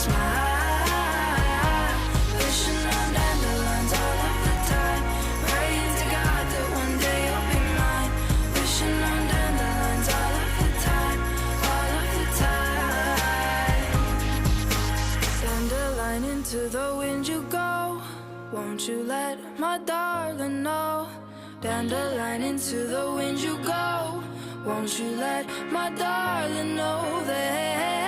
smile. Wishing on dandelions all of the time. Praying to God that one day you'll be mine. Wishing on dandelions all of the time. All of the time. Dandelion, into the wind you go. Won't you let my darling know? Dandelion, into the wind you go. Won't you let my darling know that